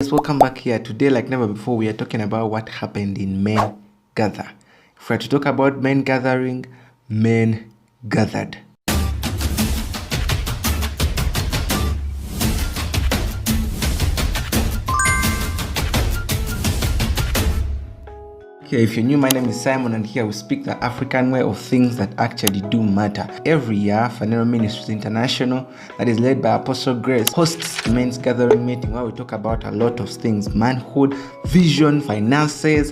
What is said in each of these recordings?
Yes, welcome back here. Today, like never before, we are talking about what happened in Men Gather. If we're to talk about men gathering, men gathered. Okay, if you're new, my name is Simon, and here we speak the African way of things that actually do matter. Every year, Phaneroo Ministries International, that is led by Apostle Grace, hosts a men's gathering meeting where we talk about a lot of things: manhood, vision, finances,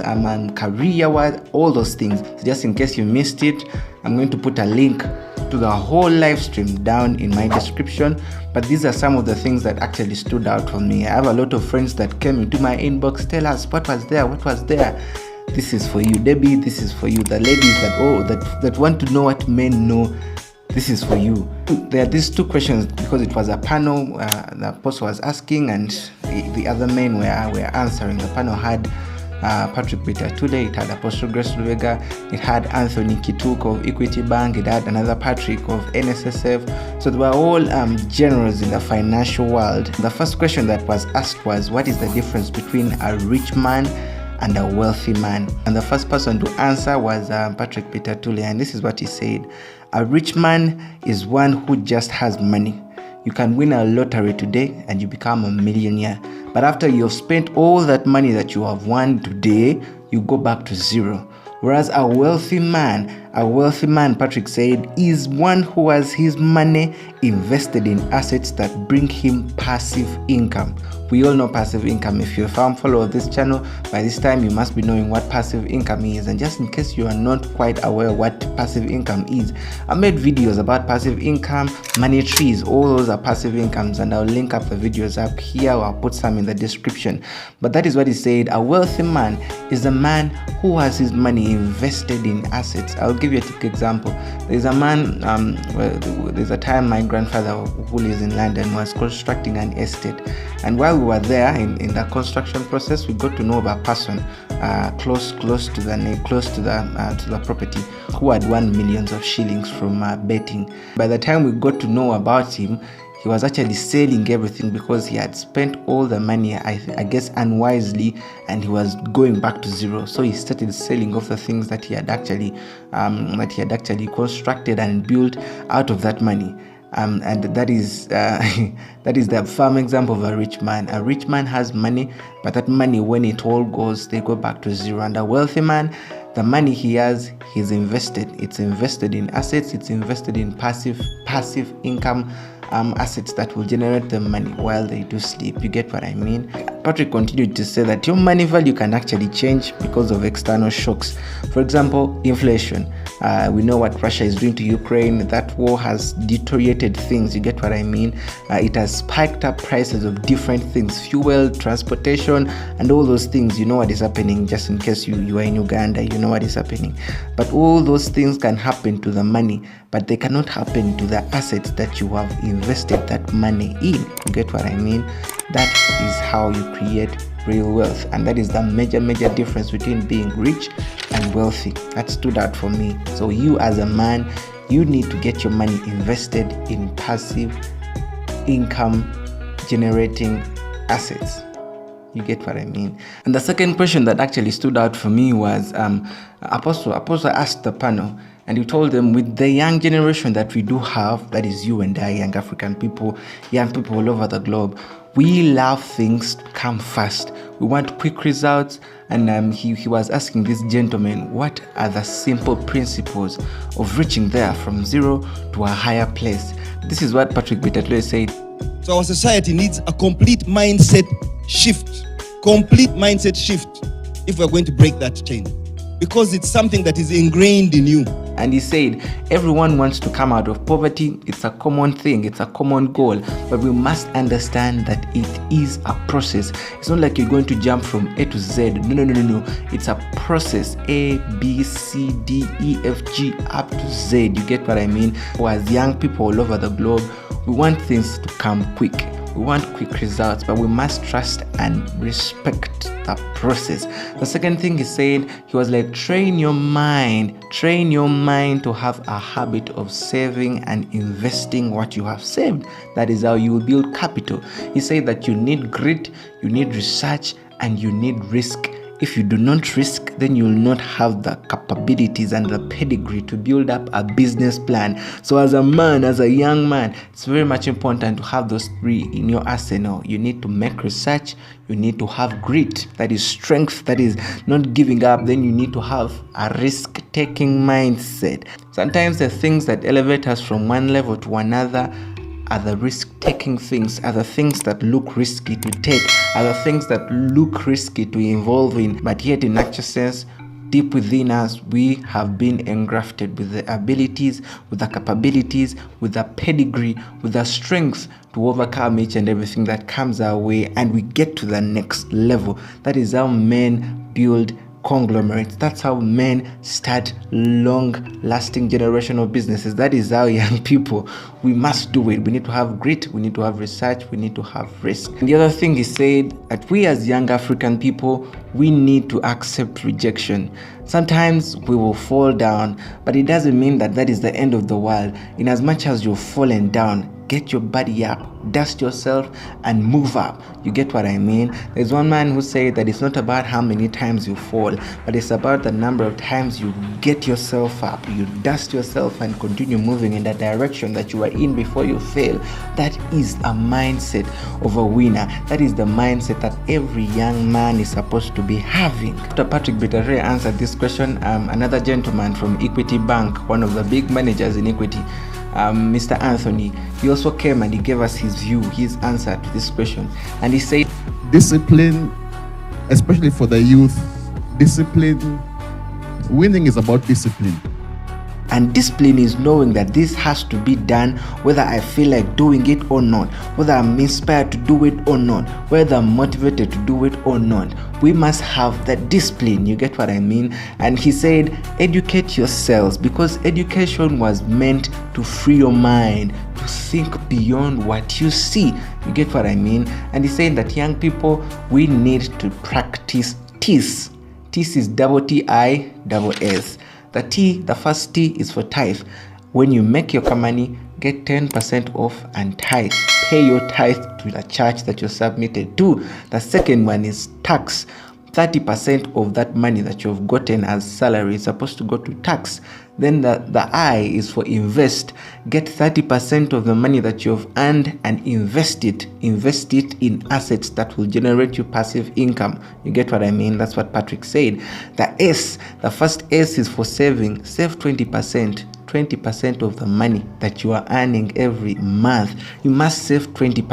career-wise, all those things. So just in case you missed it, I'm going to put a link to the whole live stream down in my description. But these are some of the things that actually stood out for me. I have a lot of friends that came into my inbox, tell us what was there. This is for you, Debbie. This is for you. The ladies that want to know what men know, this is for you. There are these two questions because it was a panel the apostle was asking, and the other men were answering. The panel had Patrick Bitatule, it had Apostle Grace Luega, it had Anthony Kituk of Equity Bank, it had another Patrick of NSSF. So they were all generals in the financial world. The first question that was asked was, what is the difference between a rich man and a wealthy man? And the first person to answer was Patrick Bitatule, and this is what he said: a rich man is one who just has money. You can win a lottery today and you become a millionaire, but after you've spent all that money that you have won today, you go back to zero. Whereas a wealthy man, Patrick said, is one who has his money invested in assets that bring him passive income. We all know passive income. If you're a firm follower of this channel, by this time you must be knowing what passive income is. And just in case you are not quite aware what passive income is, I made videos about passive income, money trees, all those are passive incomes, and I'll link up the videos up here, or I'll put some in the description. But that is what he said: a wealthy man is a man who has his money invested in assets. I'll give you a quick example. There's a man, there's a time my grandfather, who lives in London, was constructing an estate, and while we were there in the construction process, we got to know of a person close to the property who had won millions of shillings from betting. By the time we got to know about him, he was actually selling everything because he had spent all the money, I guess unwisely, and he was going back to zero. So he started selling off the things that he had actually constructed and built out of that money. And that is the firm example of a rich man. A rich man has money, but that money, when it all goes, they go back to zero. And a wealthy man, the money he has, he's invested. It's invested in assets. It's invested in passive income assets that will generate them money while they do sleep. You get what I mean? Patrick continued to say that your money value can actually change because of external shocks. For example, inflation. We know what Russia is doing to Ukraine. That war has deteriorated things. You get what I mean? It has spiked up prices of different things: fuel, transportation, and all those things. You know what is happening. Just in case you are in Uganda, you know what is happening. But all those things can happen to the money, but they cannot happen to the assets that you have invested that money in. You get what I mean? That is how you create real wealth, and that is the major difference between being rich and wealthy. That stood out for me. So you, as a man, you need to get your money invested in passive income generating assets. You get what I mean? And the second question that actually stood out for me was Apostle asked the panel, and he told them, with the young generation that we do have, that is you and I, young African people, young people all over the globe, we love things to come fast. We want quick results. And he was asking this gentleman, what are the simple principles of reaching there from zero to a higher place? This is what Patrick Bitatule said. So our society needs a complete mindset shift if we're going to break that chain, because it's something that is ingrained in you. And he said, everyone wants to come out of poverty. It's a common thing. It's a common goal. But we must understand that it is a process. It's not like you're going to jump from A to Z. No. It's a process. A, B, C, D, E, F, G, up to Z. You get what I mean? As young people all over the globe, we want things to come quick. We want quick results, but we must trust and respect the process. The second thing he said, he was like, train your mind to have a habit of saving and investing what you have saved. That is how you will build capital. He said that you need grit, you need research, and you need risk. If you do not risk, then you will not have the capabilities and the pedigree to build up a business plan. So as a man, as a young man, it's very much important to have those three in your arsenal. You need to make research, you need to have grit, that is strength, that is not giving up. Then you need to have a risk-taking mindset. Sometimes the things that elevate us from one level to another are the risk-taking things, are the things that look risky to take, are the things that look risky to involve in, but yet in actual sense, deep within us, we have been engrafted with the abilities, with the capabilities, with the pedigree, with the strength to overcome each and everything that comes our way, and we get to the next level. That is how men build conglomerates. That's how men start long-lasting generational businesses. That is how young people, we must do it. We need to have grit, we need to have research, we need to have risk. And the other thing he said, that we as young African people, we need to accept rejection. Sometimes we will fall down, but it doesn't mean that that is the end of the world. In as much as you've fallen down, get your body up, dust yourself, and move up. You get what I mean? There's one man who said that it's not about how many times you fall, but it's about the number of times you get yourself up, you dust yourself, and continue moving in the direction that you were in before you fail. That is a mindset of a winner. That is the mindset that every young man is supposed to be having. After Patrick Bitare answered this question, another gentleman from Equity Bank, one of the big managers in Equity, Mr. Anthony, he also came and he gave us his view, his answer to this question. And he said, Discipline, especially for the youth, winning is about discipline. And discipline is knowing that this has to be done whether I feel like doing it or not, whether I'm inspired to do it or not, whether I'm motivated to do it or not. We must have that discipline. You get what I mean? And he said, educate yourselves, because education was meant to free your mind, to think beyond what you see. You get what I mean? And he's saying that young people, we need to practice TIS. TIS is TISS. The T, the first T is for tithe. When you make your money, get 10% off and tithe. Pay your tithe to the church that you're submitted to. The second one is tax. 30% of that money that you've gotten as salary is supposed to go to tax. Then the I is for invest. Get 30% of the money that you've earned and invest it. Invest it in assets that will generate you passive income. You get what I mean? That's what Patrick said. The S, the first S is for saving. Save 20%. 20% of the money that you are earning every month. You must save 20.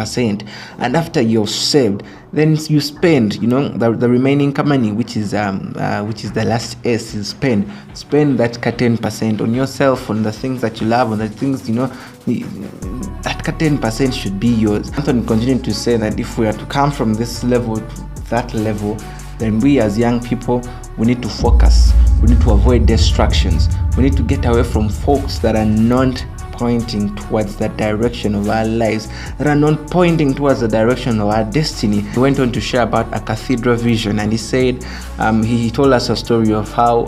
And after you've saved, then you spend, the remaining money, which is the last S, is spend that 10% on yourself, on the things that you love, on the things, that 10% should be yours. Anthony continued to say that if we are to come from this level to that level, then we as young people, we need to focus. We need to avoid distractions. We need to get away from folks that are not pointing towards the direction of our lives, that are not pointing towards the direction of our destiny. He went on to share about a cathedral vision, and he said, he told us a story of how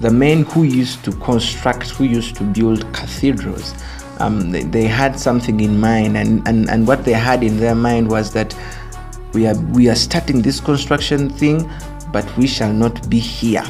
the men who used to construct, who used to build cathedrals, they had something in mind, and what they had in their mind was that we are starting this construction thing, but we shall not be here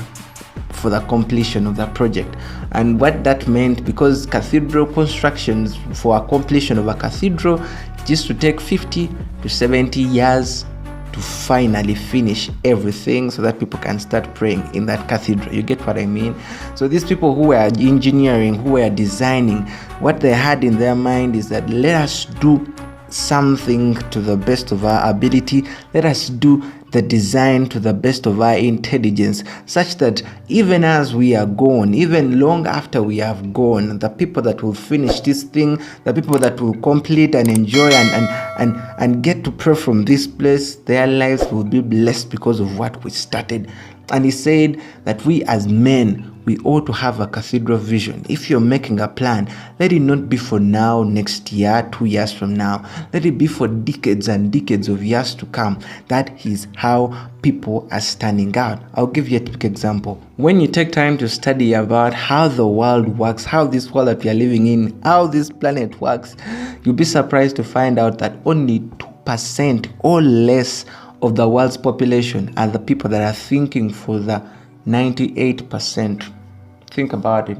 for the completion of the project. And what that meant, because cathedral constructions, for a completion of a cathedral, it used to take 50 to 70 years to finally finish everything so that people can start praying in that cathedral. You get what I mean? So these people who were engineering, who were designing, what they had in their mind is that let us do something to the best of our ability. Let us do the design to the best of our intelligence, such that even as we are gone, even long after we have gone, the people that will finish this thing, the people that will complete and enjoy and get to pray from this place, their lives will be blessed because of what we started. And he said that we as men, we ought to have a cathedral vision. If you're making a plan, let it not be for now, next year, 2 years from now. Let it be for decades and decades of years to come. That is how people are standing out. I'll give you a quick example. When you take time to study about how the world works, how this world that we are living in, how this planet works, you'll be surprised to find out that only 2% or less of the world's population are the people that are thinking for the 98%. Think about it.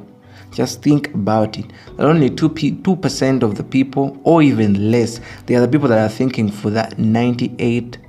Just think about it. That only 2% of the people, or even less, they are the people that are thinking for that 98%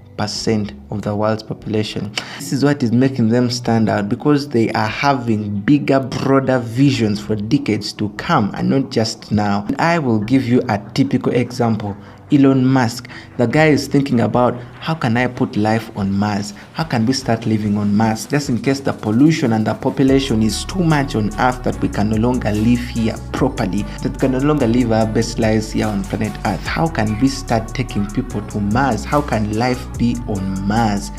of the world's population. This is what is making them stand out, because they are having bigger, broader visions for decades to come, and not just now. And I will give you a typical example. Elon Musk, the guy is thinking about, how can I put life on Mars? How can we start living on Mars? Just in case the pollution and the population is too much on Earth that we can no longer live here properly, that we can no longer live our best lives here on planet Earth. How can we start taking people to Mars? How can life be on Mars?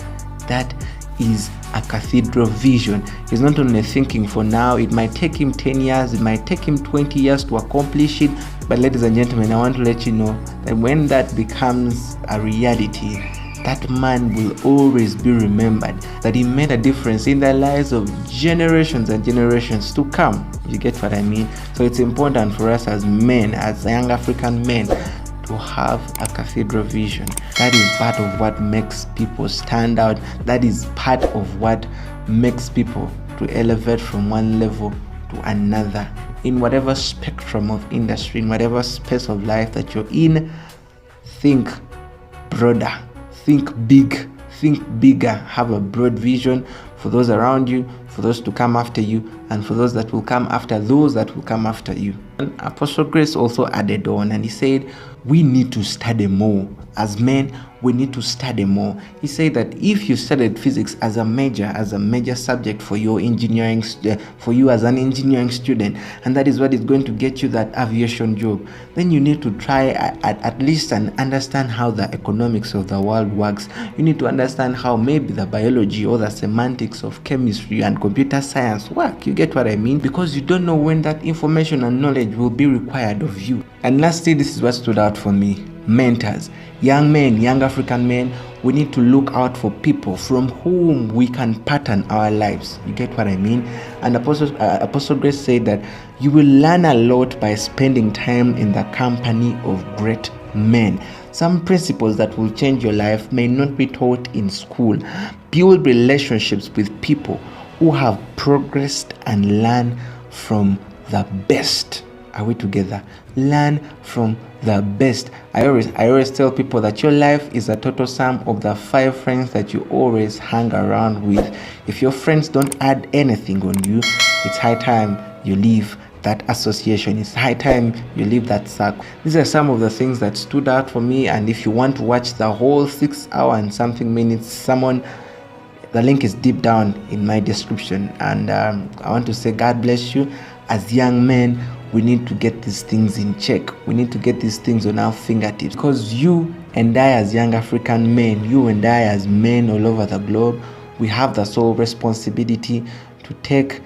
That is a cathedral vision. He's not only thinking for now. It might take him 10 years, it might take him 20 years to accomplish it. But ladies and gentlemen, I want to let you know that when that becomes a reality, that man will always be remembered, that he made a difference in the lives of generations and generations to come. You get what I mean? So it's important for us as men, as young African men, to have a cathedral vision. That is part of what makes people stand out. That is part of what makes people to elevate from one level to another. In whatever spectrum of industry, in whatever space of life that you're in, think broader, think big, think bigger, have a broad vision for those around you, for those to come after you, and for those that will come after those that will come after you. And Apostle Grace also added on, and he said, we need to study more. As men, we need to study more. He said that if you studied physics as a major subject for your engineering, for you as an engineering student, and that is what is going to get you that aviation job, then you need to try at least and understand how the economics of the world works. You need to understand how maybe the biology or the semantics of chemistry and computer science work. You get what I mean? Because you don't know when that information and knowledge will be required of you. And lastly, this is what stood out for me. Mentors, young men, young African men, we need to look out for people from whom we can pattern our lives. You get what I mean? And Apostle Grace said that you will learn a lot by spending time in the company of great men. Some principles that will change your life may not be taught in school. Build relationships with people who have progressed and learn from the best. Are we together? Learn from the best. I always tell people that your life is a total sum of the 5 friends that you always hang around with. If your friends don't add anything on you, it's high time you leave that association. It's high time you leave that circle. These are some of the things that stood out for me, and if you want to watch the whole 6 hour and something minutes sermon, the link is deep down in my description. And I want to say God bless you. As young men, we need to get these things in check. We need to get these things on our fingertips, because you and I as young African men, you and I as men all over the globe, we have the sole responsibility to take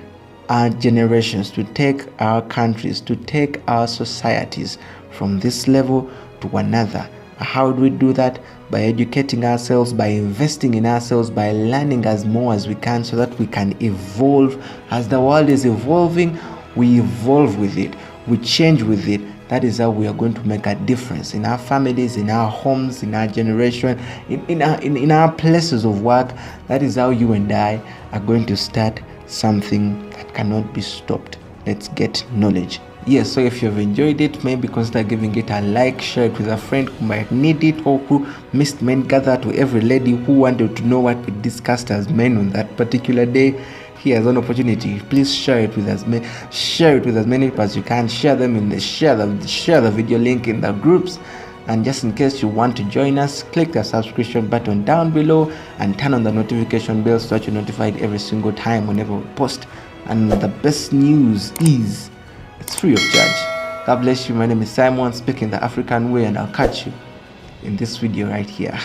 our generations, to take our countries, to take our societies from this level to another. How do we do that? By educating ourselves, by investing in ourselves, by learning as more as we can, so that we can evolve. As the world is evolving, we evolve with it, we change with it. That is how we are going to make a difference in our families, in our homes, in our generation, in our places of work. That is how you and I are going to start something that cannot be stopped. Let's get knowledge. Yes, so if you've enjoyed it, maybe consider giving it a like, share it with a friend who might need it, or who missed Men Gather, to every lady who wanted to know what we discussed as men on that particular day. Here's an opportunity. Please share it with as many people as you can. Share the video link in the groups. And just in case you want to join us, click the subscription button down below and turn on the notification bell so that you're notified every single time whenever we post. And the best news is it's free of charge. God bless you. My name is Simon, speaking the African way, and I'll catch you in this video right here.